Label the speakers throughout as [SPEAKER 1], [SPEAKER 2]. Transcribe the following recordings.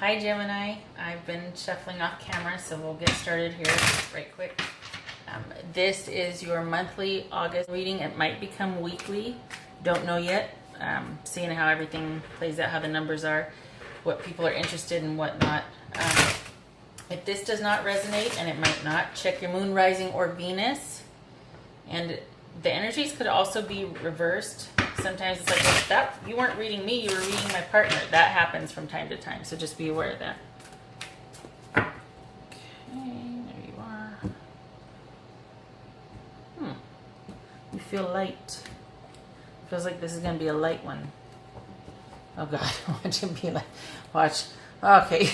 [SPEAKER 1] Hi Gemini, I've been shuffling off camera, so we'll get started here right quick. This is your monthly August reading. It might become weekly, don't know yet. Seeing how everything plays out, how the numbers are, what people are interested in, whatnot. If this does not resonate, and it might not, check your moon, rising, or Venus. And the energies could also be reversed. Sometimes it's like, well, that you weren't reading me, you were reading my partner. That happens from time to time, so just be aware of that. Okay, there you are. You feel light. Feels like this is going to be a light one. Oh God, watch it be like, watch. Okay.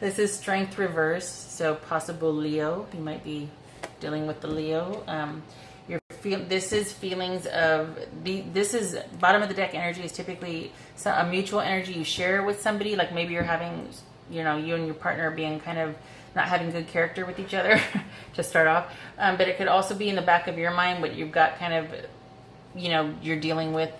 [SPEAKER 1] This is strength reverse, so possible Leo. You might be dealing with the Leo. This is feelings of this is bottom of the deck energy is typically a mutual energy you share with somebody. Like maybe you're having, you and your partner being kind of not having good character with each other to start off. But it could also be in the back of your mind what you've got kind of, you're dealing with,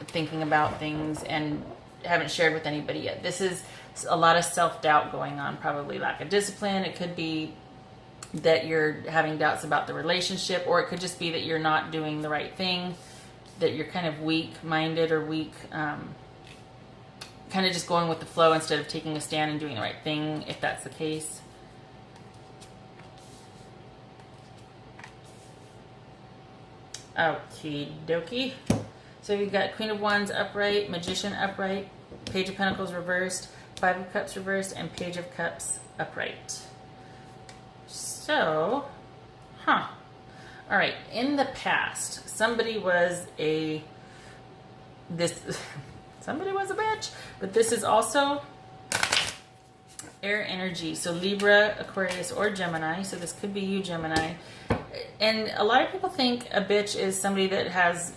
[SPEAKER 1] thinking about things and haven't shared with anybody yet. This is a lot of self-doubt going on, probably lack of discipline. It could be that you're having doubts about the relationship, or it could just be that you're not doing the right thing, that you're kind of weak-minded or weak, kind of just going with the flow instead of taking a stand and doing the right thing, if that's the case. Okie dokie. So we've got Queen of Wands upright, Magician upright, Page of Pentacles reversed, Five of Cups reversed, and Page of Cups upright. So, all right, in the past, somebody was a bitch, but this is also air energy. So Libra, Aquarius, or Gemini. So this could be you, Gemini. And a lot of people think a bitch is somebody that has,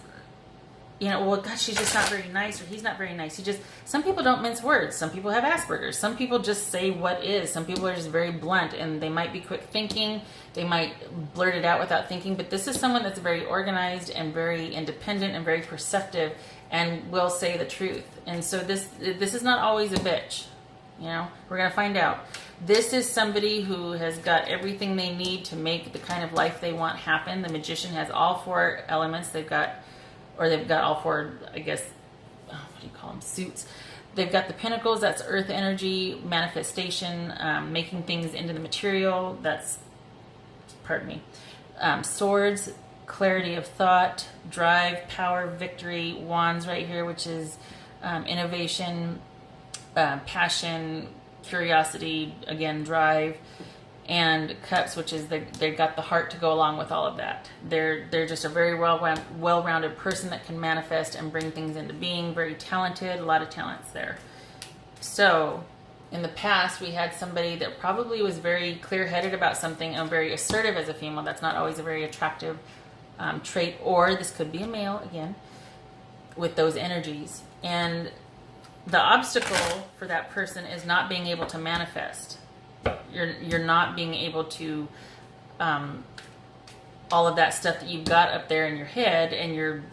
[SPEAKER 1] well, God, she's just not very nice, or he's not very nice. Some people don't mince words. Some people have Asperger's. Some people just say what is. Some people are just very blunt, and they might be quick thinking. They might blurt it out without thinking. But this is someone that's very organized and very independent and very perceptive and will say the truth. And so this is not always a bitch. We're going to find out. This is somebody who has got everything they need to make the kind of life they want happen. The Magician has all four elements. They've got all four, I guess, what do you call them, suits. They've got the Pentacles, that's earth energy, manifestation, making things into the material, that's, pardon me, swords, clarity of thought, drive, power, victory, wands right here, which is innovation, passion, curiosity, again, drive, and cups, which is they've got the heart to go along with all of that. They're just a very well-rounded person that can manifest and bring things into being. Very talented, a lot of talents there. So in the past, we had somebody that probably was very clear-headed about something and very assertive as a female. That's not always a very attractive trait. Or this could be a male, again, with those energies. And the obstacle for that person is not being able to manifest. You're not being able to, all of that stuff that you've got up there in your head, and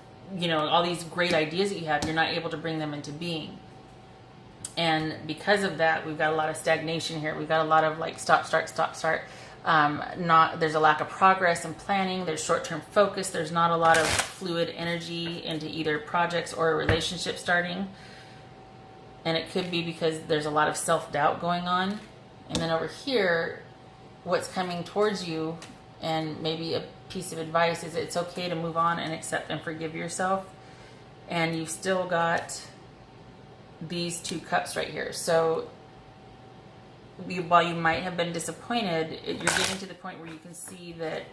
[SPEAKER 1] all these great ideas that you have, you're not able to bring them into being. And because of that, we've got a lot of stagnation here. We've got a lot of like stop, start. There's a lack of progress and planning. There's short-term focus. There's not a lot of fluid energy into either projects or a relationship starting. And it could be because there's a lot of self-doubt going on. And then over here, what's coming towards you, and maybe a piece of advice, is it's okay to move on and accept and forgive yourself. And you've still got these two cups right here. So while you might have been disappointed, you're getting to the point where you can see that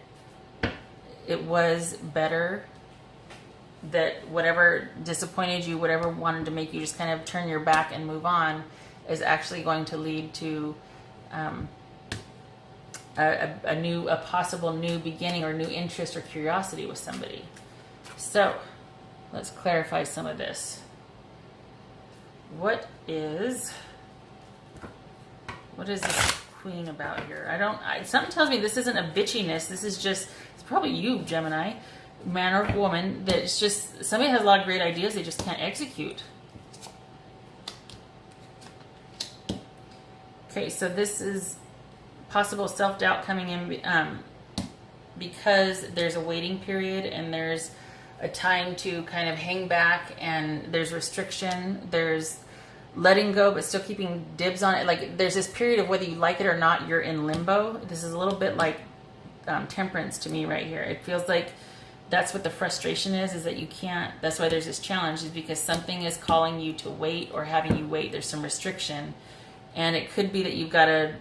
[SPEAKER 1] it was better, that whatever disappointed you, whatever wanted to make you just kind of turn your back and move on, is actually going to lead to a possible new beginning or new interest or curiosity with somebody. So let's clarify some of this. What is this Queen about here? Something tells me this isn't a bitchiness. This is just, it's probably you, Gemini, man or woman, that it's just somebody has a lot of great ideas, they just can't execute. Okay, so this is possible self-doubt coming in because there's a waiting period and there's a time to kind of hang back, and there's restriction, there's letting go but still keeping dibs on it. Like there's this period of whether you like it or not, you're in limbo. This is a little bit like temperance to me right here. It feels like that's what the frustration is that you can't, that's why there's this challenge, is because something is calling you to wait or having you wait. There's some restriction, and it could be that you've got to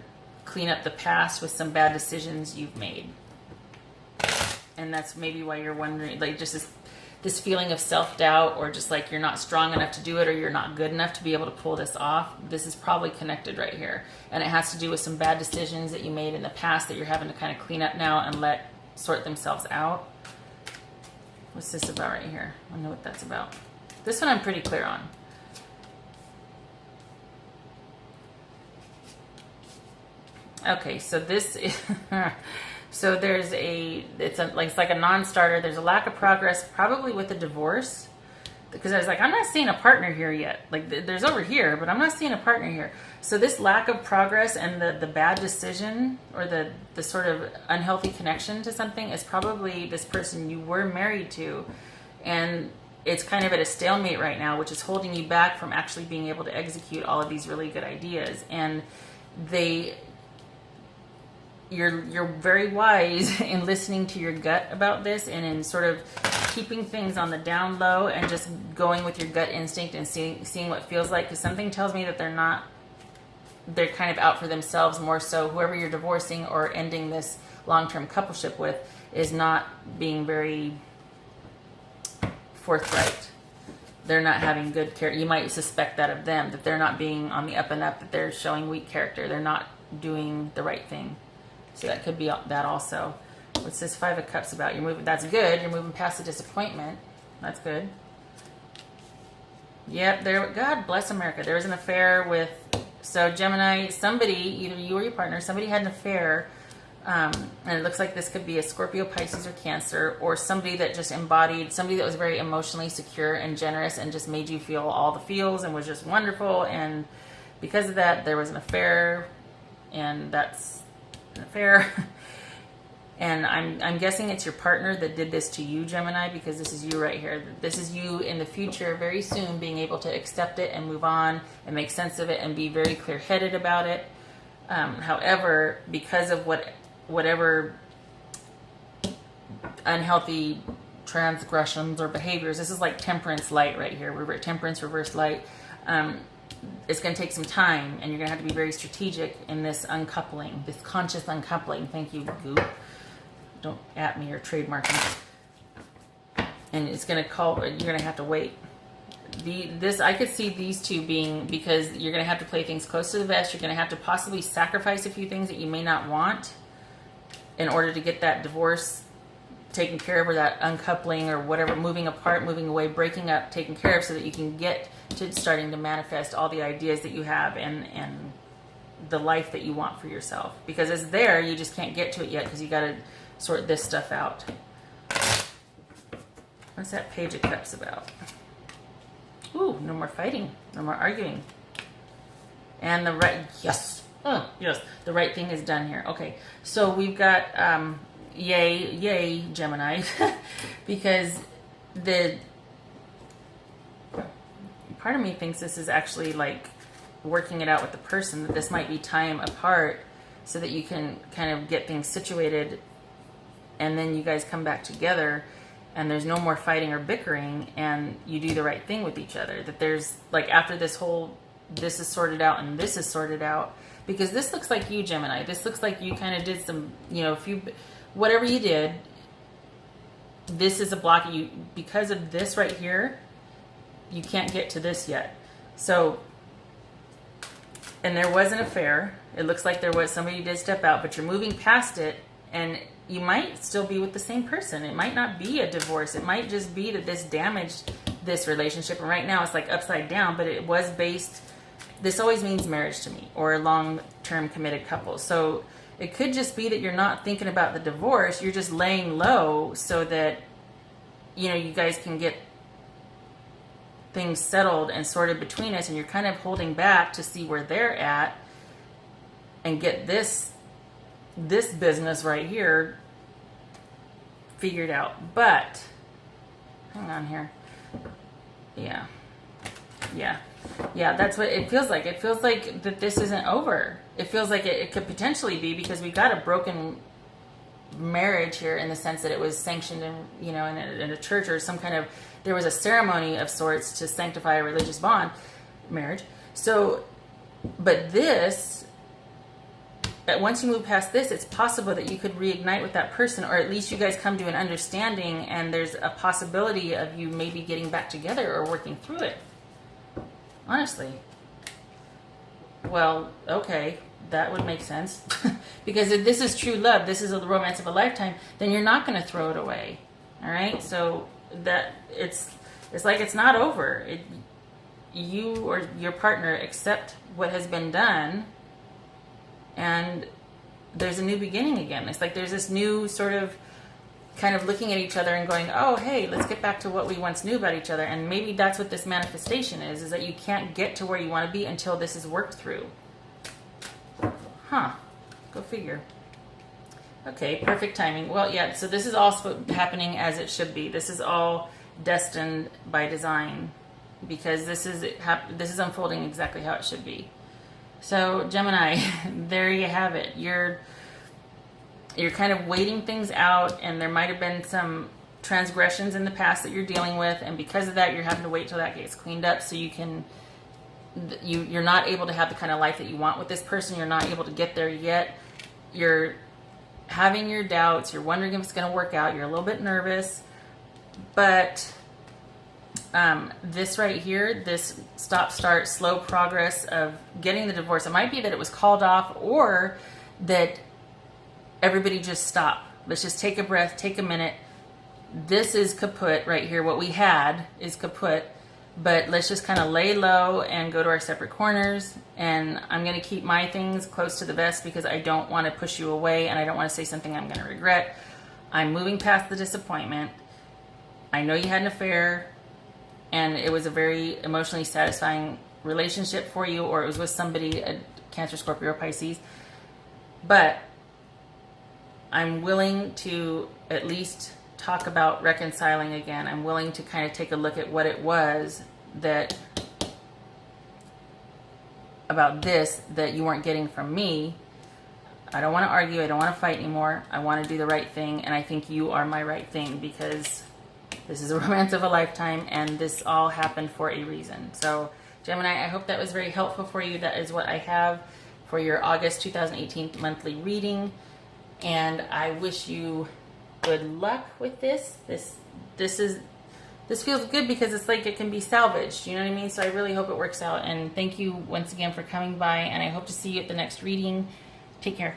[SPEAKER 1] clean up the past with some bad decisions you've made. And that's maybe why you're wondering, like just this feeling of self-doubt, or just like you're not strong enough to do it, or you're not good enough to be able to pull this off. This is probably connected right here. And it has to do with some bad decisions that you made in the past that you're having to kind of clean up now and let sort themselves out. What's this about right here? I know what that's about. This one I'm pretty clear on. Okay, so this is... So there's it's like a non-starter. There's a lack of progress, probably with a divorce. Because I was like, I'm not seeing a partner here yet. Like there's over here, but I'm not seeing a partner here. So this lack of progress and the bad decision, or the sort of unhealthy connection to something, is probably this person you were married to. And it's kind of at a stalemate right now, which is holding you back from actually being able to execute all of these really good ideas. And you're very wise in listening to your gut about this, and in sort of keeping things on the down low and just going with your gut instinct and seeing what feels like. Because something tells me that they're kind of out for themselves more so. Whoever you're divorcing or ending this long-term coupleship with is not being very forthright. They're not having good character. You might suspect that of them, that they're not being on the up and up, that they're showing weak character. They're not doing the right thing. So that could be that also. What's this Five of Cups about? You're moving. That's good. You're moving past the disappointment. That's good. Yep. There. God bless America. There was an affair with. So Gemini, somebody, either you or your partner, somebody had an affair, and it looks like this could be a Scorpio, Pisces, or Cancer, or somebody that just embodied, somebody that was very emotionally secure and generous and just made you feel all the feels and was just wonderful. And because of that, there was an affair, and that's an affair. And I'm guessing it's your partner that did this to you, Gemini, because this is you right here. This is you in the future, very soon, being able to accept it and move on and make sense of it and be very clear-headed about it. However, because of whatever unhealthy transgressions or behaviors, this is like temperance light right here. Temperance, reverse light. It's going to take some time, and you're going to have to be very strategic in this uncoupling, this conscious uncoupling. Thank you, Goop. Don't at me or trademark me. And it's going to call, you're going to have to wait. I could see these two being, because you're going to have to play things close to the vest. You're going to have to possibly sacrifice a few things that you may not want in order to get that divorce taken care of, or that uncoupling, or whatever, moving apart, moving away, breaking up, taken care of, so that you can get to starting to manifest all the ideas that you have and the life that you want for yourself. Because it's there, you just can't get to it yet because you got to sort this stuff out. What's that Page of Cups about? Ooh, no more fighting, no more arguing. And the right, yes, yes, the right thing is done here. Okay, so we've got, yay, Gemini, because part of me thinks this is actually like working it out with the person, that this might be time apart so that you can kind of get things situated, and then you guys come back together and there's no more fighting or bickering, and you do the right thing with each other. That there's like, after this is sorted out and this is sorted out, because this looks like you, Gemini. This looks like you kind of did some, whatever you did, this is a block. Because of this right here, you can't get to this yet. So, and there was an affair. It looks like there was, somebody did step out, but you're moving past it, and you might still be with the same person. It might not be a divorce. It might just be that this damaged this relationship, and right now it's like upside down, but it was based, this always means marriage to me, or a long-term committed couple. So it could just be that you're not thinking about the divorce. You're just laying low so that, you guys can get things settled and sorted between us, and you're kind of holding back to see where they're at. and get this business right here figured out. But hang on here. Yeah, that's what it feels like. It feels like that this isn't over. It feels like it could potentially be, because we got a broken marriage here, in the sense that it was sanctioned in, you know, in a church, or some kind of, there was a ceremony of sorts to sanctify a religious bond, marriage. So, but this, once you move past this, it's possible that you could reignite with that person, or at least you guys come to an understanding, and there's a possibility of you maybe getting back together or working through it. Honestly. Well, okay, that would make sense. Because if this is true love, this is the romance of a lifetime, then you're not going to throw it away. All right? So that it's like it's not over. You or your partner accept what has been done, and there's a new beginning again. It's like there's this new sort of kind of looking at each other and going, oh, hey, let's get back to what we once knew about each other. And maybe that's what this manifestation is that you can't get to where you want to be until this is worked through. Huh. Go figure. Okay, perfect timing. Well, yeah, so this is all happening as it should be. This is all destined by design, because this is unfolding exactly how it should be. So, Gemini, there you have it. You're kind of waiting things out, and there might have been some transgressions in the past that you're dealing with, and because of that, you're having to wait till that gets cleaned up so you can... You're not able to have the kind of life that you want with this person. You're not able to get there yet. You're having your doubts. You're wondering if it's going to work out. You're a little bit nervous. But this right here, this stop-start, slow progress of getting the divorce, it might be that it was called off, or that everybody just stop. Let's just take a breath, take a minute. This is kaput right here. What we had is kaput. But let's just kind of lay low and go to our separate corners. And I'm going to keep my things close to the vest, because I don't want to push you away, and I don't want to say something I'm going to regret. I'm moving past the disappointment. I know you had an affair, and it was a very emotionally satisfying relationship for you, or it was with somebody, a Cancer, Scorpio, or Pisces. But I'm willing to at least talk about reconciling again. I'm willing to kind of take a look at what it was that about this that you weren't getting from me. I don't want to argue. I don't want to fight anymore. I want to do the right thing, and I think you are my right thing, because this is a romance of a lifetime, and this all happened for a reason. So, Gemini, I hope that was very helpful for you. That is what I have for your August 2018 monthly reading, and I wish you good luck with this. This feels good, because it's like it can be salvaged, you know what I mean? So I really hope it works out, and thank you once again for coming by, and I hope to see you at the next reading. Take care.